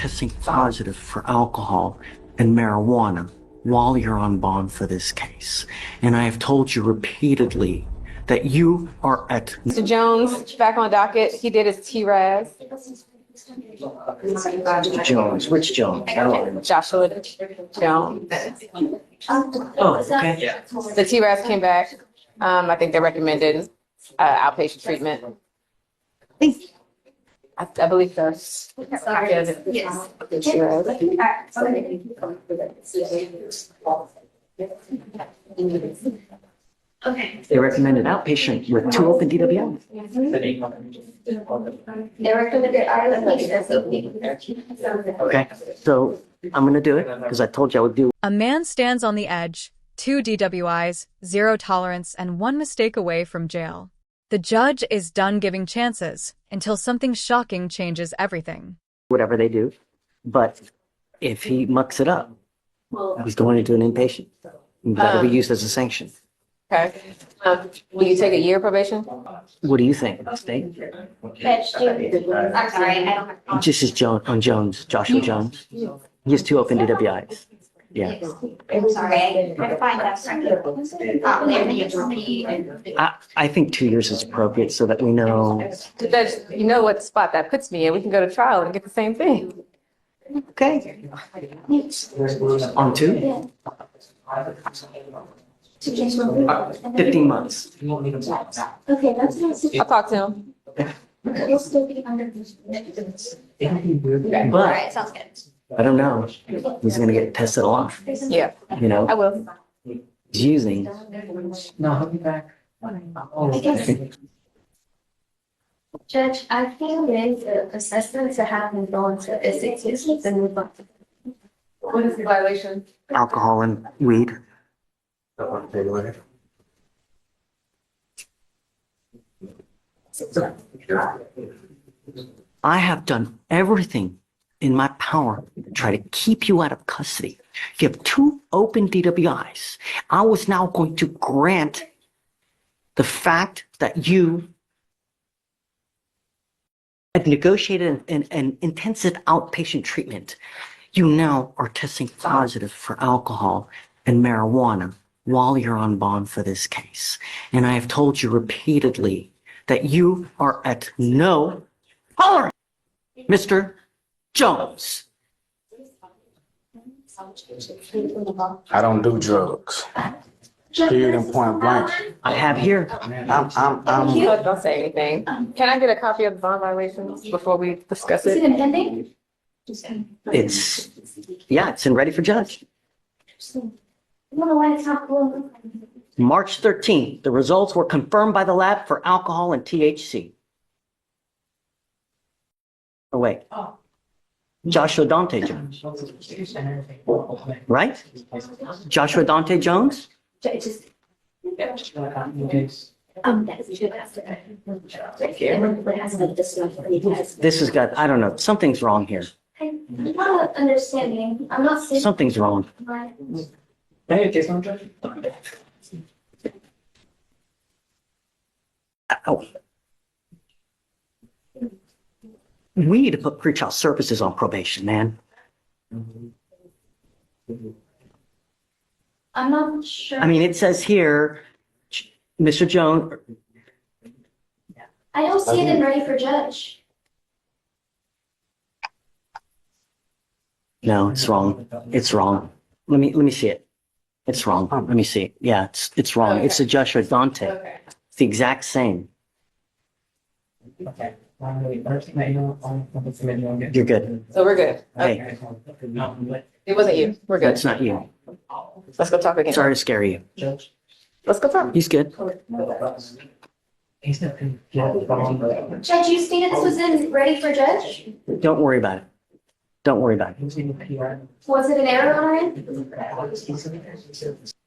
testing positive for alcohol and marijuana while you're on bond for this case. And I have told you repeatedly that you are at... Mr. Jones, back on docket. He did his TRAS. Jones, which Jones? Joshua Jones. Oh, okay. The TRAS came back. I think they recommended outpatient treatment. I believe so. Yes. Okay. They recommended outpatient with 2 open DWI. They recommended Okay, so I'm going to do it because I told you I would do. A man stands on the edge, 2 DWIs, 0 tolerance, and 1 mistake away from jail. The judge is done giving chances until something shocking changes everything. Whatever they do, but if he mucks it up, he's going into an inpatient. That'll be used as a sanction. Okay. Will you take a year probation? What do you think, State? I'm sorry, I don't have. This is Jones, Joshua Jones. He has 2 open DWIs. Yeah. I'm sorry, I couldn't find that I think 2 years is appropriate so that we know. Judge, you know what spot that puts me in. We can go to trial and get the same thing. Okay. On 2? 15 months. Okay, that's not. I'll talk to him. It'll still be under. All But right, sounds good. I don't know. He's going to get tested a lot. Yeah, You know, I will. he's using. No, I'll be back. I guess. Judge, I feel the assessment to have him go into a 6 years and move on. What is the violation? Alcohol and weed. I have done everything in my power to try to keep you out of custody. You have 2 open DWIs. I was now going to grant the fact that you had negotiated an intensive outpatient treatment. You now are testing positive for alcohol and marijuana while you're on bond for this case. And I have told you repeatedly that you are at no tolerance, Mr. Jones. I don't do drugs. Period and point blank. I have here. Don't say anything. Can I get a copy of the bond violations before we discuss Is it it? impending? It's in ready for judge. I don't know why it's not cool. March 13th, the results were confirmed by the lab for alcohol and THC. Oh, wait. Joshua Dante Jones, right? Joshua Dante Jones? It just, that's good. This has got, I don't know, something's wrong here. I'm not understanding. I'm not saying. Something's wrong. Oh. We need to put pretrial services on probation, man. I'm not sure. I mean, it says here, Mr. Jones. I don't see it in ready for judge. No, it's wrong. It's wrong. Let me see it. It's wrong. Let me see. Yeah, it's wrong. It's a Joshua Dante. Okay. It's the exact same. Okay. You're good. So we're good. Hey, It wasn't you. We're good. that's not you. Let's go talk again. Sorry to scare you. Let's go talk. He's good. Judge, you stated this was in ready for judge? Don't worry about it. Don't worry about it. Was it an error on our end?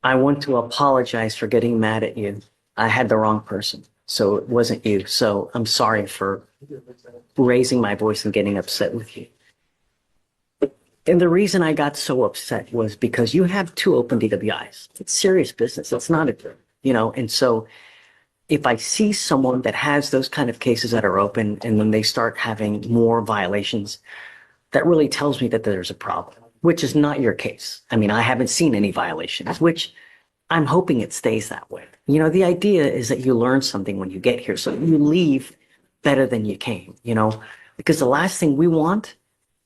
I want to apologize for getting mad at you. I had the wrong person, so it wasn't you. So I'm sorry for raising my voice and getting upset with you. And the reason I got so upset was because you have 2 open DWIs. It's serious business. It's not and so if I see someone that has those kind of cases that are open and then they start having more violations, that really tells me that there's a problem, which is not your case. I mean, I haven't seen any violations, which I'm hoping it stays that way. You know, the idea is that you learn something when you get here, so you leave better than you came, you know, because the last thing we want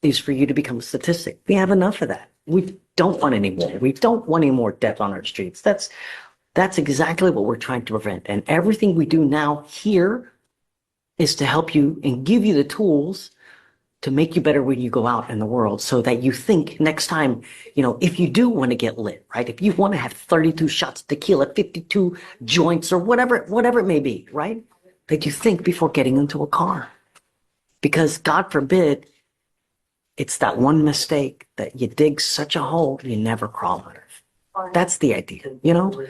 is for you to become a statistic. We have enough of that. We don't want any more. We don't want any more death on our streets. That's exactly what we're trying to prevent. And everything we do now here is to help you and give you the tools to make you better when you go out in the world, so that you think next time, you know, if you do want to get lit, right? If you want to have 32 shots of tequila, 52 joints, or whatever it may be, right? That you think before getting into a car. Because God forbid, it's that one mistake that you dig such a hole you never crawl out of. That's the idea, you know?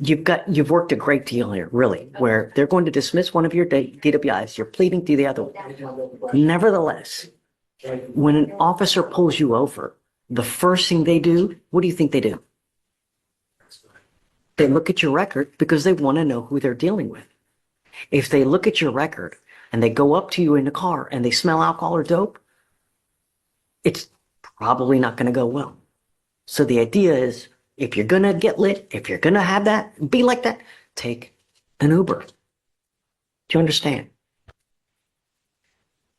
You've worked a great deal here, really, where they're going to dismiss one of your DWIs. You're pleading to the other one. Nevertheless, when an officer pulls you over, the first thing they do, what do you think they do? They look at your record because they want to know who they're dealing with. If they look at your record and they go up to you in the car and they smell alcohol or dope, it's probably not going to go well. So the idea is, if you're going to get lit, if you're going to have that, be like that, take an Uber. Do you understand?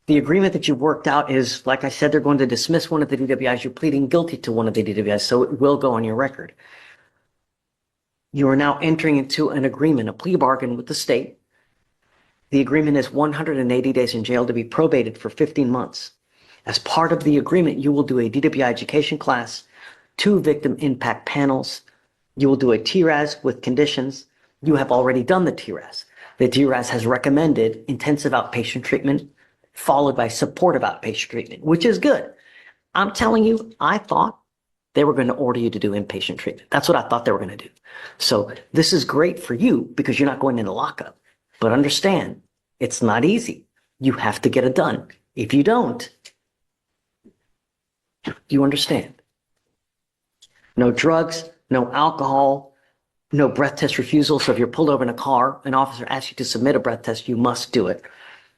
The agreement that you worked out is, like I said, they're going to dismiss one of the DWIs. You're pleading guilty to one of the DWIs, so it will go on your record. You are now entering into an agreement, a plea bargain with the state. The agreement is 180 days in jail to be probated for 15 months. As part of the agreement, you will do a DWI education class, 2 victim impact panels. You will do a TRAS with conditions. You have already done the TRAS. The TRAS has recommended intensive outpatient treatment, followed by supportive outpatient treatment, which is good. I'm telling you, I thought they were going to order you to do inpatient treatment. That's what I thought they were going to do. So this is great for you because you're not going into lockup. But understand, it's not easy. You have to get it done. If you don't, you understand? No drugs, no alcohol, no breath test refusal. So if you're pulled over in a car, an officer asks you to submit a breath test, you must do it.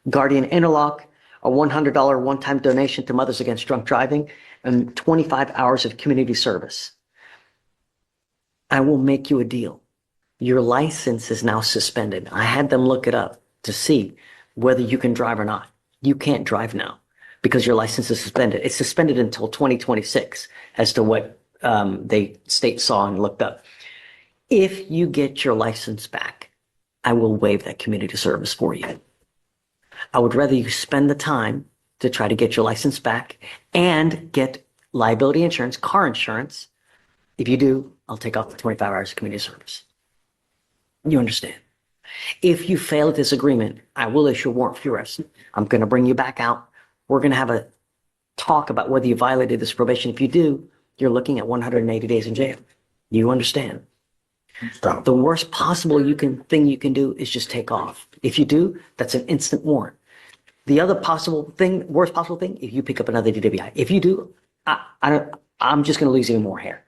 Guardian interlock, a $100 one-time donation to Mothers Against Drunk Driving, and 25 hours of community service. I will make you a deal. Your license is now suspended. I had them look it up to see whether you can drive or not. You can't drive now because your license is suspended. It's suspended until 2026 as to what they state saw and looked up. If you get your license back, I will waive that community service for you. I would rather you spend the time to try to get your license back and get liability insurance, car insurance. If you do, I'll take off the 25 hours of community service. You understand? If you fail at this agreement, I will issue a warrant for your arrest. I'm going to bring you back out. We're going to have a talk about whether you violated this probation. If you do, you're looking at 180 days in jail. You understand? Stop. The worst possible thing you can do is just take off. If you do, that's an instant warrant. The other worst possible thing, if you pick up another DWI. If you do, I'm just going to lose even more hair.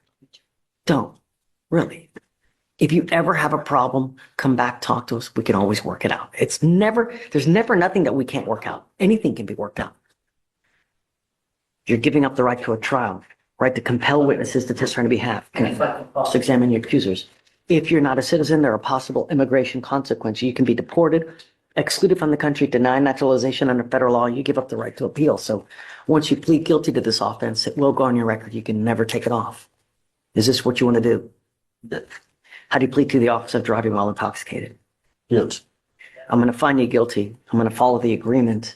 Don't. Really. If you ever have a problem, come back, talk to us. We can always work it out. There's never nothing that we can't work out. Anything can be worked out. You're giving up the right to a trial, right to compel witnesses to testify on your behalf, and also examine your accusers. If you're not a citizen, there are possible immigration consequences. You can be deported, excluded from the country, denied naturalization under federal law. You give up the right to appeal. So once you plead guilty to this offense, it will go on your record. You can never take it off. Is this what you want to do? How do you plead to the offense of driving while intoxicated? Yes. I'm going to find you guilty. I'm going to follow the agreement.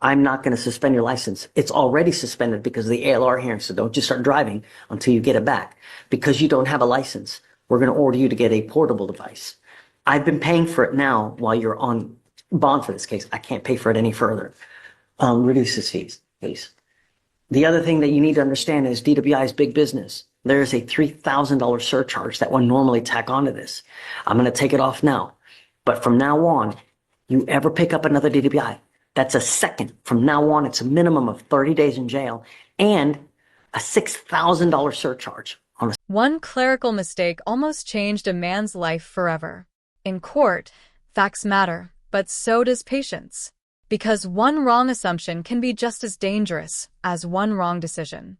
I'm not going to suspend your license. It's already suspended because of the ALR hearing. So don't just start driving until you get it back. Because you don't have a license, we're going to order you to get a portable device. I've been paying for it now while you're on bond for this case. I can't pay for it any further. Reduce his fees, please. The other thing that you need to understand is DWI is big business. There is a $3,000 surcharge that one normally tack onto this. I'm going to take it off now. But from now on, you ever pick up another DWI, that's a second. From now on, it's a minimum of 30 days in jail and a $6,000 surcharge. One clerical mistake almost changed a man's life forever. In court, facts matter, but so does patience. Because one wrong assumption can be just as dangerous as one wrong decision.